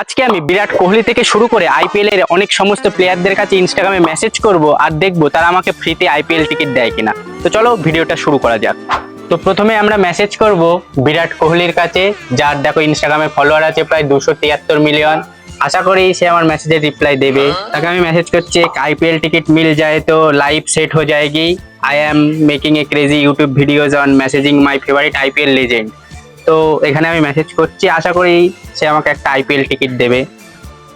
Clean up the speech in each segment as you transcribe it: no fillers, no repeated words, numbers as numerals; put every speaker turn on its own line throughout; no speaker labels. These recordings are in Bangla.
আজকে আমি বিরাট কোহলি থেকে শুরু করে আইপিএল এর অনেক সমস্ত প্লেয়ারদের কাছে ইনস্টাগ্রামে মেসেজ করব আর দেখবো তারা আমাকে ফ্রিতে আইপিএল টিকিট দেয় কিনা। তো চলো ভিডিওটা শুরু করা যাক। তো প্রথমে আমরা মেসেজ করব বিরাট কোহলির কাছে, যার দেখো ইনস্টাগ্রামে ফলোয়ার আছে প্রায় 273 মিলিয়ন। আশা করি সে আমার মেসেজের রিপ্লাই দেবে। তাকে আমি মেসেজ করছি, आईपीएल टिकट मिल जाए तो लाइफ सेट हो जाएगी। I am making a crazy YouTube videos on messaging my favourite IPL legend. তো এখানে আমি মেসেজ করছি, আশা করি সে আমাকে একটা আইপিএল টিকিট দেবে।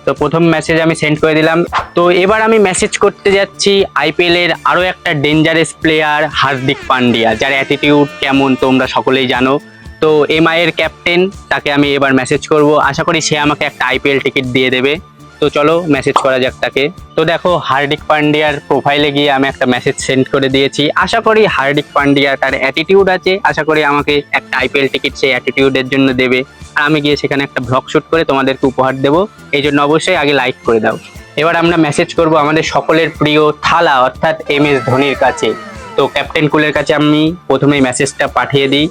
তো প্রথম মেসেজ আমি সেন্ড করে দিলাম। তো এবার আমি মেসেজ করতে যাচ্ছি আইপিএল এর আরো একটা ডেঞ্জারাস প্লেয়ার হার্দিক পান্ডিয়া, যার অ্যাটিটিউড কেমন তোমরা সকলেই জানো। তো এমআই এর ক্যাপ্টেন, তাকে আমি এবার মেসেজ করব, আশা করি সে আমাকে একটা আইপিএল টিকিট দিয়ে দেবে। তো চলো মেসেজ করা যাক তাকে। তো দেখো হার্দিক পান্ডিয়ার প্রোফাইলে গিয়ে আমি একটা মেসেজ সেন্ড করে দিয়েছি। আশা করি হার্দিক পান্ডিয়া, তার অ্যাটিটিউড আছে, আশা করি আমাকে একটা আইপিএল টিকিট সেই অ্যাটিটিউডের জন্য দেবে। আর আমি গিয়ে সেখানে একটা ব্লগ শুট করে তোমাদেরকে উপহার দেবো, এই জন্য অবশ্যই আগে লাইক করে দাও। এবার আমরা মেসেজ করব আমাদের সকলের প্রিয় থালা অর্থাৎ এমএস ধোনির কাছে। তো ক্যাপ্টেন কুলের কাছে আমি প্রথমেই মেসেজটা পাঠিয়ে দিই।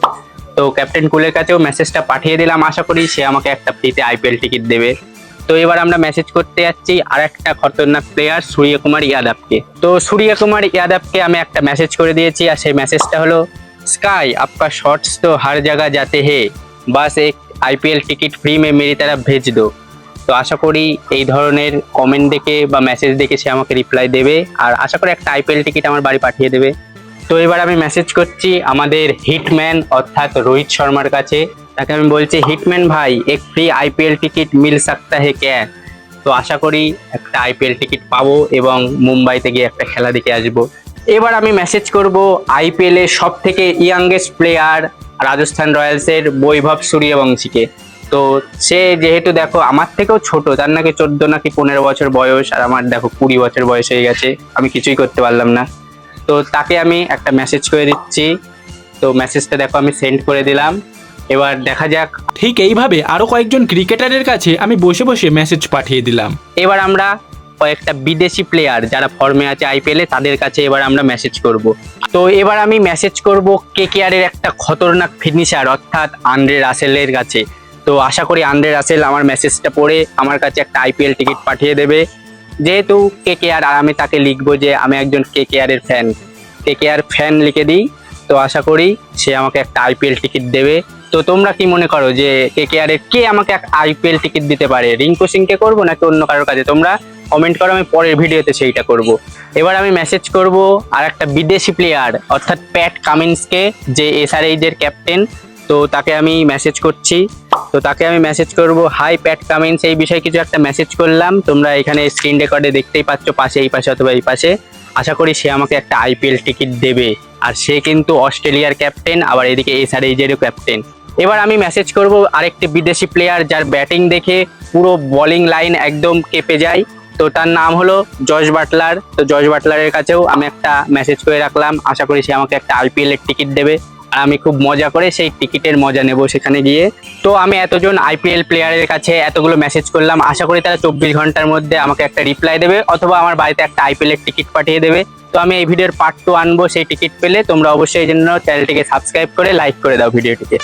তো ক্যাপ্টেন কুলের কাছেও মেসেজটা পাঠিয়ে দিলাম, আশা করি সে আমাকে একটা ফ্রিতে আইপিএল টিকিট দেবে। তো এবার আমরা মেসেজ করতে যাচ্ছি আর একটা খতরনাক প্লেয়ার সূর্যকুমার যাদবকে। তো সূর্যকুমার যাদবকে আমি একটা মেসেজ করে দিয়েছি, আর সেই মেসেজটা হলো, स्काई आपका शॉट्स तो हर जगह जाते हैं, बस एक आईपीएल टिकट फ्री में मेरी तरफ भेज दो। তো আশা করি এই ধরনের কমেন্ট দেখে বা মেসেজ দেখে সে আমাকে রিপ্লাই দেবে, আর আশা করি একটা আইপিএল টিকিট আমার বাড়ি পাঠিয়ে দেবে। তো এবার আমি মেসেজ করছি আমাদের হিটম্যান অর্থাৎ রোহিত শর্মার কাছে। তাকে আমি বলছি, হিটম্যান ভাই এক ফ্রি আইপিএল টিকিট মিল सकता है क्या। তো আশা করি একটা আইপিএল টিকিট পাবো এবং মুম্বাইতে গিয়ে একটা খেলা দেখে আসবো। এবার আমি মেসেজ করব আইপিএল এর সব থেকে ইয়াংগেস্ট প্লেয়ার রাজস্থান রয়্যালসের বৈভব সূর্যবংশীকে। তো সে যেহেতু দেখো আমার থেকেও ছোট, তার নাকি 14 নাকি 15 বছর বয়স, আর আমার দেখো 20 বছর বয়স হয়ে গেছে, আমি কিছুই করতে পারলাম না। তো তাকে আমি একটা মেসেজ করে দিচ্ছি। তো মেসেজটা দেখো আমি সেন্ড করে দিলাম, এবার দেখা যাক।
ঠিক এইভাবে আরো কয়েকজন ক্রিকেটারের কাছে আমি বসে বসে মেসেজ পাঠিয়ে দিলাম।
এবার আমরা কয়েকটা বিদেশি প্লেয়ার যারা ফর্মে আছে আইপিএল এ, তাদের কাছে এবার আমরা মেসেজ করব। তো এবার আমি মেসেজ করব কেকেআর এর একটা খতরনাক ফিনিশার অর্থাৎ আন্দ্রে রাসেলের কাছে। তো আশা করি আন্দ্রে রাসেল আমার মেসেজটা পড়ে আমার কাছে একটা আইপিএল টিকিট পাঠিয়ে দেবে। যেহেতু কেকেআর, আর আমি তাকে লিখবো যে আমি একজন কেকেআর এর ফ্যান, কেকেআর ফ্যান লিখে দিই। তো আশা করি সে আমাকে একটা আইপিএল টিকিট দেবে। তো তোমরা কি মনে করো যে কেকেআর এর কে আমাকে একটা আইপিএল টিকিট দিতে পারে? রিঙ্কু সিংকে করবো নাকি অন্য কারোর কাছে? তোমরা কমেন্ট করো, আমি পরের ভিডিওতে সেইটা করব। এবার আমি মেসেজ করব আর একটা বিদেশি প্লেয়ার অর্থাৎ প্যাট কামিন্সকে, যে এসআরএইচ এর ক্যাপ্টেন। তো তাকে আমি মেসেজ করছি। তো তাকে আমি মেসেজ করব, হাই প্যাট কামিন্স, এই বিষয়ে কিছু একটা মেসেজ করলাম, তোমরা এখানে স্ক্রিন রেকর্ডে দেখতেই পাচ্ছ, পাশে এই পাশে অথবা এই পাশে। আশা করি সে আমাকে একটা আইপিএল টিকিট দেবে, আর সে কিন্তু অস্ট্রেলিয়ার ক্যাপ্টেন, আবার এদিকে এসআরএইচ এরও ক্যাপ্টেন। এবার আমি মেসেজ করব আরেকটি বিদেশি প্লেয়ার যার ব্যাটিং দেখে পুরো বোলিং লাইন একদম কেঁপে যায়। তো তার নাম হলো জশ বাটলার। তো জশ বাটলারের কাছেও আমি একটা মেসেজ করে রাখলাম, আশা করি সে আমাকে একটা আইপিএল এর টিকিট দেবে, আর আমি খুব মজা করে সেই টিকিটের মজা নেব সেখানে গিয়ে। তো আমি এতজন আইপিএল প্লেয়ারের কাছে এতগুলো মেসেজ করলাম, আশা করি তারা 24 ঘন্টার মধ্যে আমাকে একটা রিপ্লাই দেবে, অথবা আমার বাড়িতে একটা আইপিএল এর টিকিট পাঠিয়ে দেবে। তো আমি এই ভিডিওর পার্ট 2 আনবো সেই টিকিট পেলে। তোমরা অবশ্যই এই জন্য চ্যানেলটিকে সাবস্ক্রাইব করে লাইক করে দাও ভিডিওটিকে।